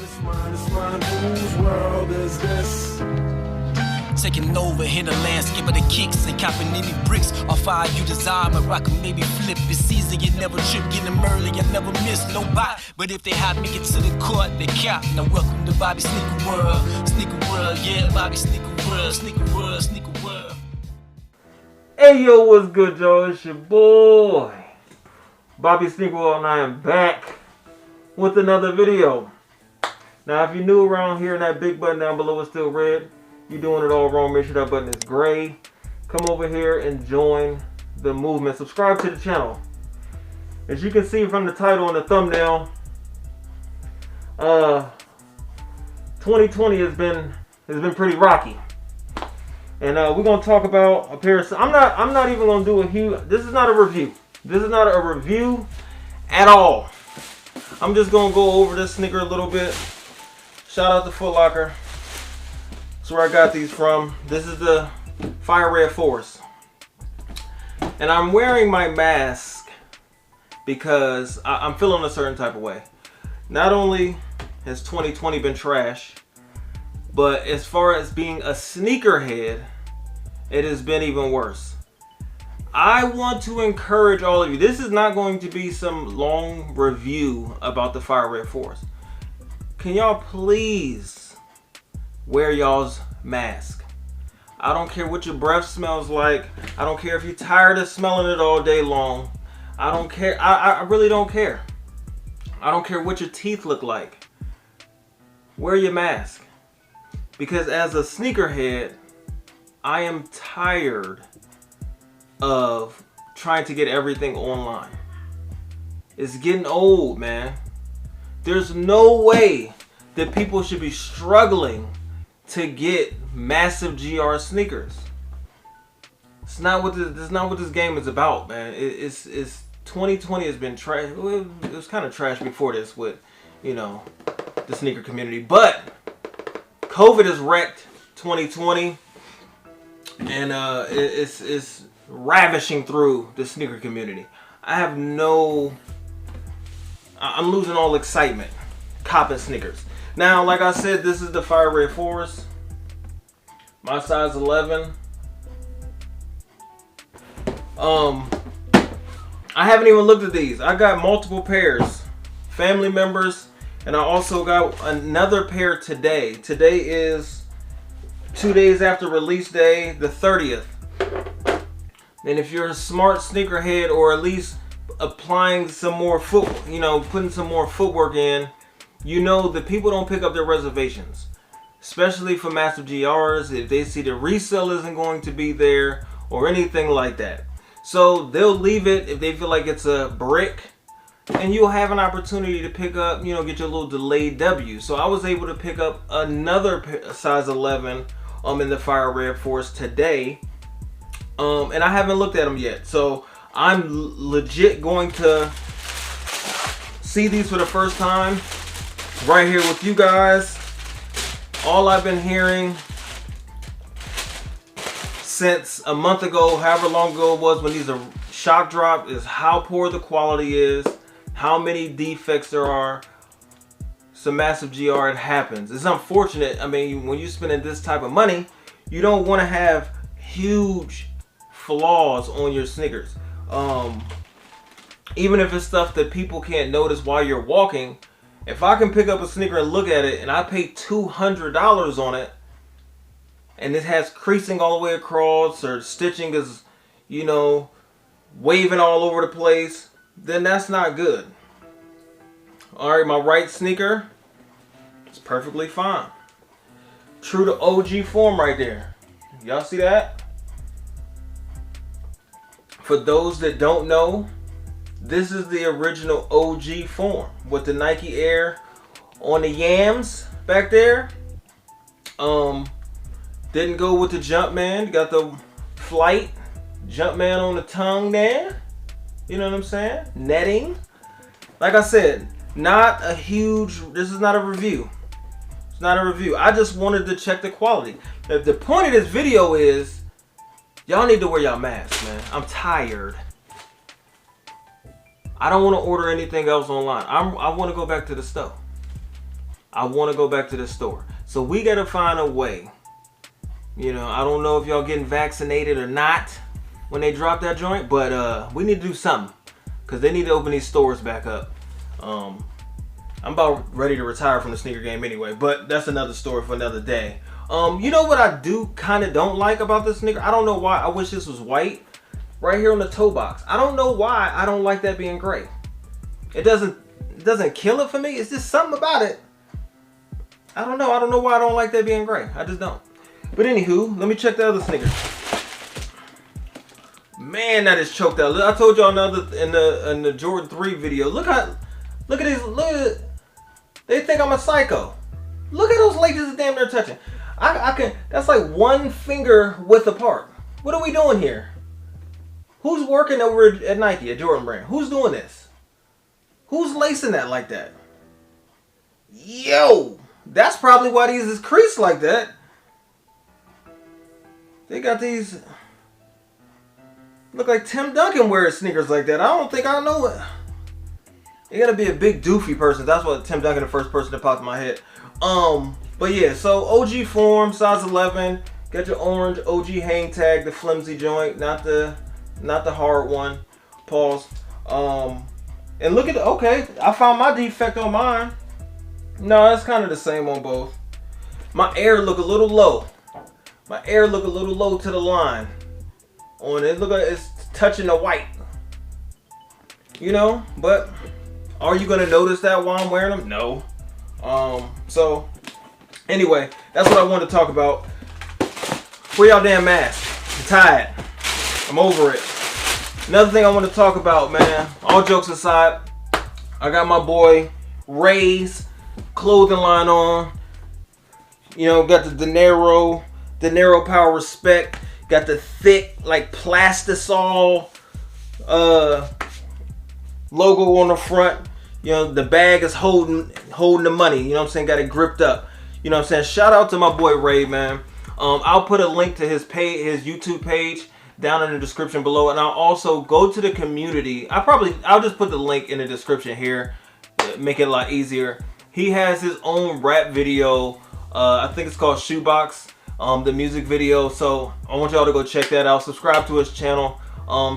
It's mine. Whose world is this? Taking over, hit the landscape of the kicks and copping any bricks. Or fire you desire, my rock can maybe flip. It's easy, you never trip, get them early, you never miss no bite. But if they hot, make it to the court, they cap. Now welcome to Bobby Sneaker World. Sneaker World, yeah, Bobby Sneaker World, Sneaker World, Sneaker World. Hey yo, what's good, y'all? It's your boy, Bobby Sneaker World, and I am back with another video. Now, if you're new around here and that big button down below is still red, you're doing it all wrong. Make sure that button is gray. Come over here and join the movement. Subscribe to the channel. As you can see from the title and the thumbnail, 2020 has been pretty rocky. And we're gonna talk about a pair of. I'm not even gonna do a huge. This is not a review. This is not a review at all. I'm just gonna go over this sneaker a little bit. Shout out to Foot Locker. That's where I got these from. This is the Fire Red 4's. And I'm wearing my mask because I'm feeling a certain type of way. Not only has 2020 been trash, but as far as being a sneakerhead, it has been even worse. I want to encourage all of you. This is not going to be some long review about the Fire Red 4's. Can y'all please wear y'all's mask? I don't care what your breath smells like. I don't care if you're tired of smelling it all day long. I don't care. I really don't care. I don't care what your teeth look like. Wear your mask. Because as a sneakerhead, I am tired of trying to get everything online. It's getting old, man. There's no way that people should be struggling to get massive GR sneakers. It's not what this game is about, man. It's 2020 has been trash. It was kind of trash before this with, you know, the sneaker community, but COVID has wrecked 2020, and it's ravishing through the sneaker community. I'm losing all excitement copping sneakers. Now, like I said, this is the Fire Red 4's. My size 11. I haven't even looked at these. I got multiple pairs. Family members. And I also got another pair today. Today is 2 days after release day, the 30th. And if you're a smart sneakerhead, or at least applying some more putting some more footwork in, you know that people don't pick up their reservations, especially for massive GRs, if they see the resale isn't going to be there or anything like that. So they'll leave it if they feel like it's a brick, and you'll have an opportunity to pick up, get your little delayed W. So I was able to pick up another size 11 in the Fire Red 4's today, and I haven't looked at them yet. So I'm legit going to see these for the first time right here with you guys. All I've been hearing since a month ago, however long ago it was when these are shock dropped, is how poor the quality is, how many defects there are. It's a massive GR, it happens. It's unfortunate. I mean, when you're spending this type of money, you don't want to have huge flaws on your sneakers. Even if it's stuff that people can't notice while you're walking. If I can pick up a sneaker and look at it, and I pay $200 on it, and it has creasing all the way across, or stitching is, waving all over the place, then that's not good. Alright, my right sneaker is perfectly fine. True to OG form right there. Y'all see that? For those that don't know, this is the original OG form with the Nike Air on the yams back there. Didn't go with the Jumpman. Got the Flight Jumpman on the tongue there. You know what I'm saying? Netting. Like I said, this is not a review. It's not a review. I just wanted to check the quality. The point of this video is, y'all need to wear y'all masks, man. I'm tired. I don't want to order anything else online. I want to go back to the store. I want to go back to the store. So we got to find a way. You know, I don't know if y'all getting vaccinated or not when they drop that joint, but we need to do something because they need to open these stores back up. I'm about ready to retire from the sneaker game anyway, but that's another story for another day. You know what I do kind of don't like about this sneaker? I don't know why. I wish this was white right here on the toe box. I don't know why I don't like that being gray. It doesn't kill it for me. It's just something about it. I don't know. I don't know why I don't like that being gray. I just don't. But anywho, let me check the other sneakers. Man, that is choked out. I told y'all in the Jordan 3 video. Look at these. They think I'm a psycho. Look at those laces is damn near touching. I can. That's like one finger width apart. What are we doing here? Who's working over at Nike at Jordan Brand? Who's doing this? Who's lacing that like that? Yo, that's probably why these is creased like that. They got these. Look like Tim Duncan wears sneakers like that. I don't think I know it. You gotta be a big doofy person. That's what Tim Duncan, the first person that popped in my head. But yeah, so OG form, size 11. Got your orange OG hang tag, the flimsy joint, not the hard one. Pause. And look at the, okay, I found my defect on mine. No, it's kind of the same on both. My air look a little low. My air look a little low to the line. On it, look like it's touching the white. You know, but are you gonna notice that while I'm wearing them? No. So anyway, that's what I wanted to talk about. Where y'all damn masks? I'm tired. I'm over it. Another thing I want to talk about, man. All jokes aside, I got my boy Ray's clothing line on. You know, got the De Niro Power Respect. Got the thick, like plastisol logo on the front. You know, the bag is holding the money. You know what I'm saying? Got it gripped up. You know what I'm saying? Shout out to my boy Ray, man. I'll put a link to his YouTube page down in the description below, and I'll also go to the community. I'll just put the link in the description here, make it a lot easier. He has his own rap video. I think it's called Shoebox, the music video. So I want y'all to go check that out. Subscribe to his channel.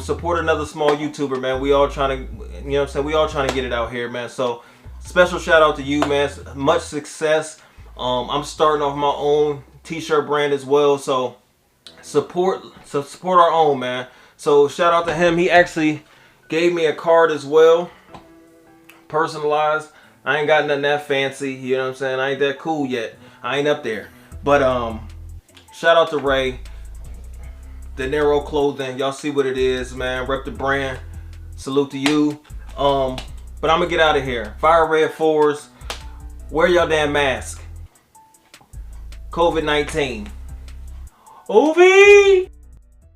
Support another small YouTuber, man. We all trying to, you know what I'm saying? We all trying to get it out here, man. So special shout out to you, man. Much success. I'm starting off my own t-shirt brand as well. So support our own, man. So shout out to him. He actually gave me a card as well, personalized. I ain't got nothing that fancy, you know what I'm saying? I ain't that cool yet. I ain't up there. But shout out to Ray. De Niro clothing. Y'all see what it is, man. Rep the brand. Salute to you. But I'm gonna get out of here. Fire red 4's. Wear your damn mask. COVID-19. OV!